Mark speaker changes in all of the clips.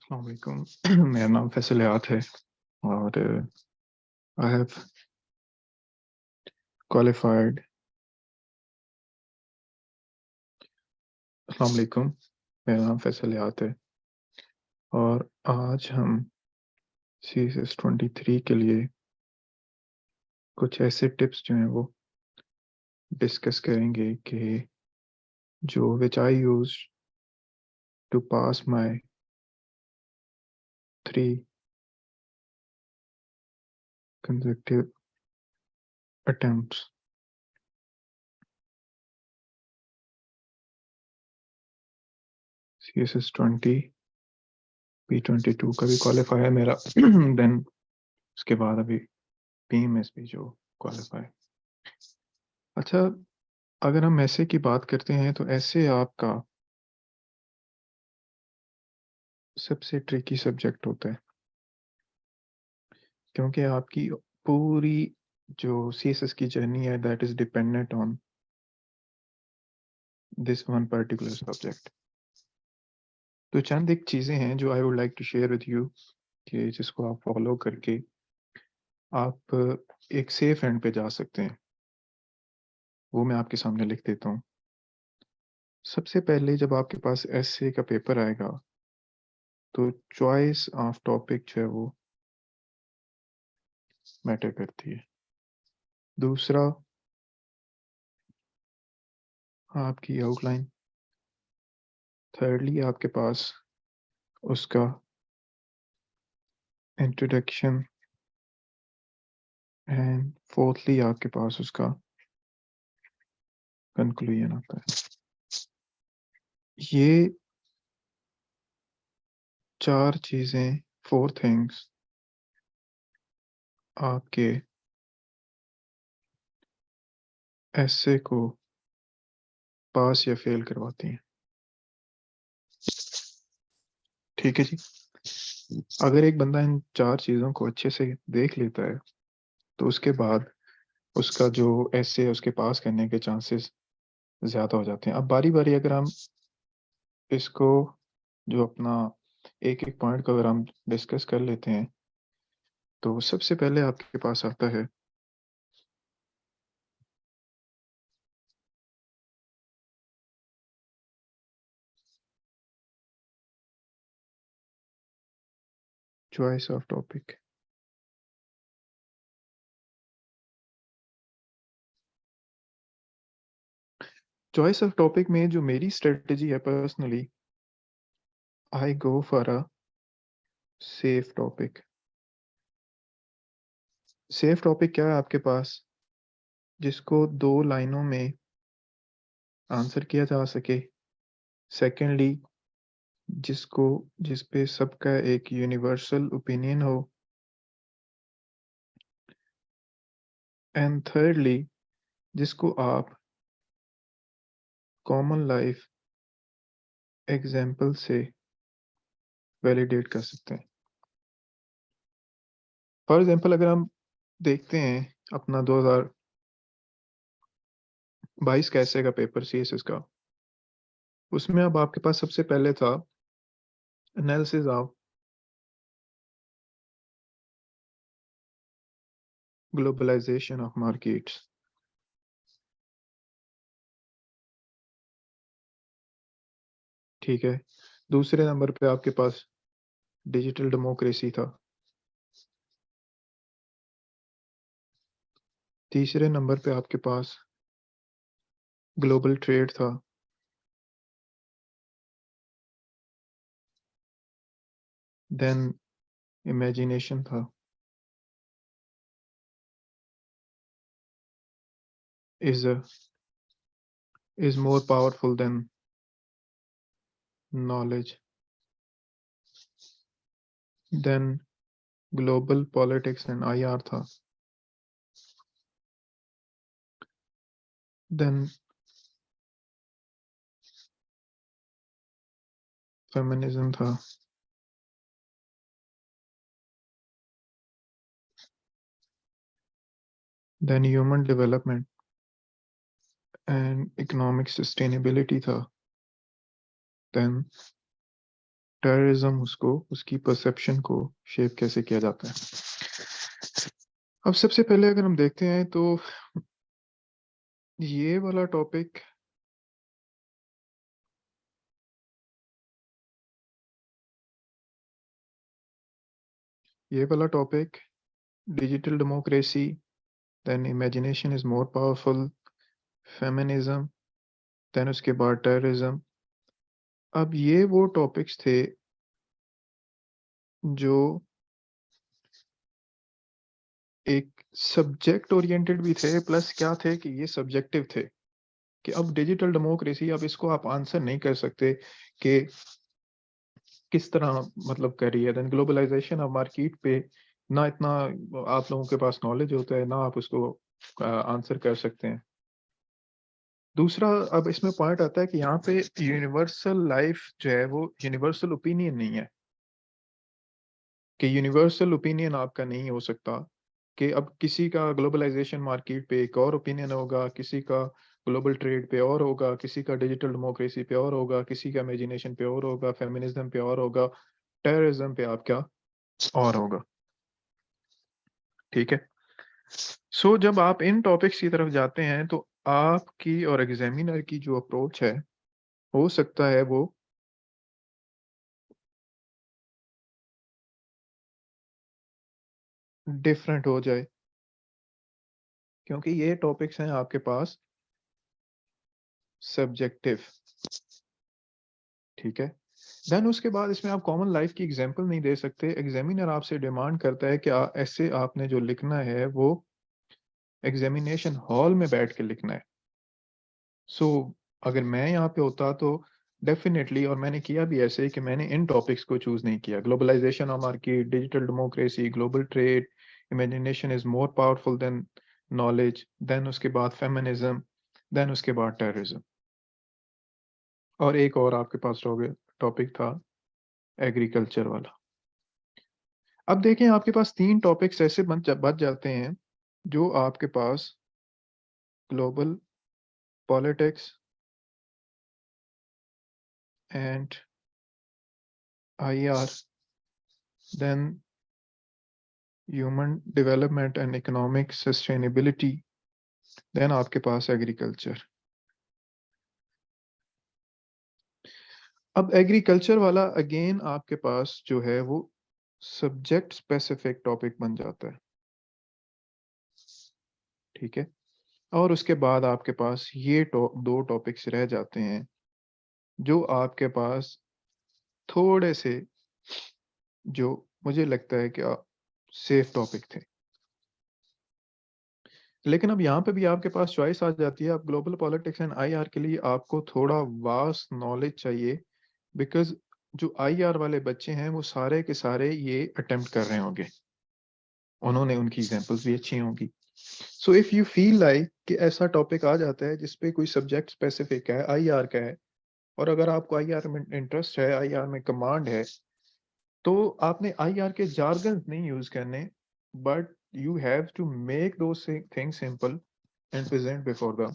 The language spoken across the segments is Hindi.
Speaker 1: अस्सलाम वालेकुम। मेरा नाम फैसल हयात है और आई हैव क्वालिफाइड। अस्सलाम वालेकुम, मेरा नाम फैसल हयात है और आज हम CSS 23 के लिए कुछ ऐसे टिप्स जो हैं वो डिस्कस करेंगे कि जो which I use to pass my 3 consecutive attempts। CSS 20 P22 का भी क्वालिफाई है मेरा। देन उसके बाद अभी PMS भी जो क्वालिफाई। अच्छा, अगर हम ऐसे की बात करते हैं तो ऐसे आपका सबसे ट्रिकी सब्जेक्ट होता है, क्योंकि आपकी पूरी जो CSS की जर्नी है that is dependent on this one particular subject. तो चंद एक चीज़ें हैं जो I would like to share with you कि जिसको आप फॉलो करके आप एक सेफ एंड पे जा सकते हैं। वो मैं आपके सामने लिख देता हूँ। सबसे पहले जब आपके पास एसए का पेपर आएगा तो चॉइस ऑफ टॉपिक जो है वो मैटर करती है। दूसरा, आपकी आउटलाइन। थर्डली, आपके पास उसका इंट्रोडक्शन एंड फोर्थली आपके पास उसका कंक्लूजन आता है। ये 4 चीज़ें, 4 थिंग्स आपके एसे को पास या फेल करवाती हैं। ठीक है जी। अगर एक बंदा इन 4 चीज़ों को अच्छे से देख लेता है तो उसके बाद उसका जो एसे है उसके पास करने के चांसेस ज़्यादा हो जाते हैं। अब बारी-बारी अगर हम इसको जो अपना एक-एक पॉइंट को अगर हम डिस्कस कर लेते हैं, तो सबसे पहले आपके पास आता है choice of topic. Choice of topic में जो मेरी स्ट्रेटजी है personally, I go for a safe topic. Safe topic क्या है आपके पास, जिसको 2 लाइनों में आंसर किया जा सके। सेकेंडली, जिस पे सबका एक यूनिवर्सल ओपिनियन हो। एंड थर्डली, जिसको आप कॉमन लाइफ एग्जाम्पल से वैलिडेट कर सकते हैं। फॉर एग्जाम्पल अगर हम देखते हैं अपना 2022 कैसे का पेपर CSS का, उसमें अब आपके पास सबसे पहले था analysis of globalisation of markets. ठीक है। दूसरे नंबर पे आपके पास डिजिटल डेमोक्रेसी था। तीसरे नंबर पे आपके पास ग्लोबल ट्रेड था। देन इमेजिनेशन था। Is is more powerful than knowledge. Then global politics and IR था। देन फेमिनिज्म था। Then human development and economic sustainability था। देन टेररिज्म उसकी परसेप्शन को शेप कैसे किया जाता है। अब सबसे पहले अगर हम देखते हैं तो ये वाला topic digital democracy, then imagination is more powerful, feminism, then उसके बाद टेररिज्म। अब ये वो टॉपिक्स थे जो एक सब्जेक्ट ओरिएंटेड भी थे, प्लस क्या थे कि ये सब्जेक्टिव थे कि अब डिजिटल डेमोक्रेसी, अब इसको आप आंसर नहीं कर सकते कि किस तरह मतलब कर रही है। देन ग्लोबलाइजेशन ऑफ मार्केट पे ना इतना आप लोगों के पास नॉलेज होता है, ना आप उसको आंसर कर सकते हैं। दूसरा अब इसमें पॉइंट आता है कि यहाँ पे यूनिवर्सल लाइफ जो है वो यूनिवर्सल ओपिनियन नहीं है, कि यूनिवर्सल ओपिनियन आपका नहीं हो सकता कि अब किसी का ग्लोबलाइजेशन मार्केट पे एक और ओपिनियन होगा, किसी का ग्लोबल ट्रेड पे और होगा, किसी का डिजिटल डेमोक्रेसी पे और होगा, किसी का इमेजिनेशन पे और होगा, फेमिनिज्म पे और होगा, टेररिज्म पे आपका और होगा। ठीक है। सो जब आप इन टॉपिक्स की तरफ जाते हैं तो आपकी और एग्जामिनर की जो अप्रोच है हो सकता है वो डिफरेंट हो जाए, क्योंकि ये टॉपिक्स हैं आपके पास सब्जेक्टिव। ठीक है। देन उसके बाद इसमें आप कॉमन लाइफ की एग्जांपल नहीं दे सकते। एग्जामिनर आपसे डिमांड करता है कि ऐसे आपने जो लिखना है वो एग्जामिनेशन हॉल में बैठ के लिखना है। सो अगर मैं यहाँ पे होता तो डेफिनेटली, और मैंने किया भी ऐसे कि मैंने इन टॉपिक्स को चूज नहीं किया, globalisation of market, digital democracy, global trade, imagination is more powerful than knowledge, then उसके बाद फेमिनिज्म, देन उसके बाद टेररिज्म, और एक और आपके पास टॉपिक था एग्रीकल्चर वाला। अब देखें आपके पास 3 टॉपिक्स ऐसे बच जाते हैं जो आपके पास global politics and IR, then human development and economic sustainability, then आपके पास एग्रीकल्चर। अब एग्रीकल्चर वाला अगेन आपके पास जो है वो सब्जेक्ट स्पेसिफिक टॉपिक बन जाता है। ठीक है। और उसके बाद आपके पास ये दो टॉपिक्स रह जाते हैं जो आपके पास थोड़े से, जो मुझे लगता है कि सेफ टॉपिक थे। लेकिन अब यहाँ पे भी आपके पास चॉइस आ जाती है। अब ग्लोबल पॉलिटिक्स एंड आईआर के लिए आपको थोड़ा वास्ट नॉलेज चाहिए, बिकॉज जो आईआर वाले बच्चे हैं वो सारे के सारे ये अटेम्प्ट कर रहे होंगे, उन्होंने उनकी एग्जांपल्स भी अच्छी होंगी। So if you feel like कि ऐसा टॉपिक आ जाता है जिसपे कोई सब्जेक्ट स्पेसिफिक है, आईआर का है, और अगर आपको आईआर में इंटरेस्ट है, आईआर में कमांड है, तो आपने आईआर के जार्गन नहीं यूज करने, but you have to make those things simple and present before the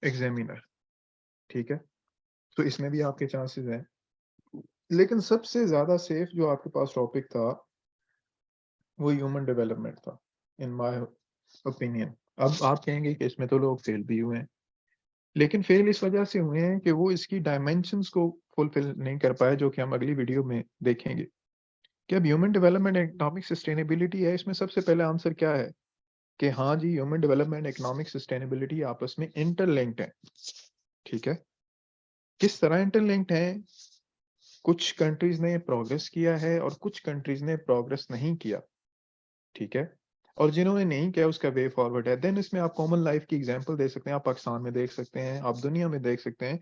Speaker 1: examiner. ठीक है। तो इसमें भी आपके चांसेस हैं, लेकिन सबसे ज्यादा सेफ जो आपके पास टॉपिक था वो ह्यूमन डेवलपमेंट था, इन माय ओपिनियन। अब आप कहेंगे कि इसमें तो लोग फेल भी हुए हैं, लेकिन फेल इस वजह से हुए हैं कि वो इसकी डायमेंशंस को फुलफिल नहीं कर पाए, जो कि हम अगली वीडियो में देखेंगे। कि अब ह्यूमन डेवलपमेंट इकोनॉमिक सस्टेनेबिलिटी है, इसमें सबसे पहले आंसर क्या है कि हाँ जी, ह्यूमन डेवलपमेंट इकोनॉमिक सस्टेनेबिलिटी आपस में इंटरलिंक्ड है। ठीक है। किस तरह इंटरलिंक्ड है? कुछ कंट्रीज ने प्रोग्रेस किया है और कुछ कंट्रीज ने प्रोग्रेस नहीं किया। ठीक है। और जिन्होंने नहीं किया उसका वे फॉरवर्ड है। देन इसमें आप कॉमन लाइफ की एग्जांपल देख सकते हैं, आप पाकिस्तान में देख सकते हैं, आप दुनिया में देख सकते हैं।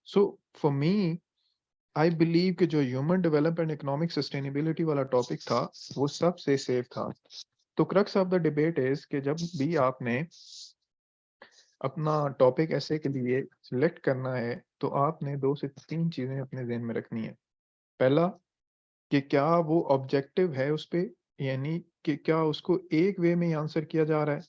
Speaker 1: So for me, I believe कि जो ह्यूमन डेवलपमेंट इकोनॉमिक सस्टेनेबिलिटी वाला टॉपिक था वो सबसे सेफ था। तो crux of the debate is कि जब भी आपने अपना टॉपिक ऐसे के लिए सिलेक्ट करना है तो आपने 2 से 3 चीजें अपने ज़हन में रखनी है। पहला, कि क्या वो ऑब्जेक्टिव है उस पे, यानी कि क्या उसको एक वे में ही आंसर किया जा रहा है।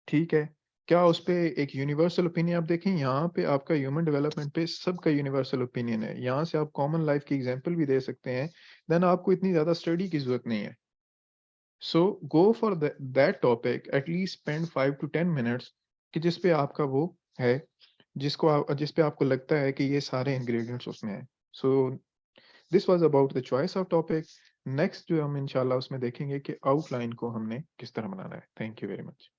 Speaker 1: ठीक है। क्या उस पे एक यूनिवर्सल ओपिनियन आप देखें, यहाँ पे आपका ह्यूमन डेवलपमेंट पे सबका यूनिवर्सल ओपिनियन है। यहाँ से आप कॉमन लाइफ की एग्ज़ाम्पल भी दे सकते हैं, देन आपको इतनी ज़्यादा स्टडी की ज़रूरत नहीं है। So go for that topic, at least spend 5 to 10 minutes कि जिस पे आपका वो है, जिस पे आपको लगता है कि ये सारे इंग्रीडिएंट्स उसमें हैं। So this was about the choice of topic. Next जो हम इंशाल्लाह उसमें देखेंगे कि आउटलाइन को हमने किस तरह बनाना है। Thank you very much.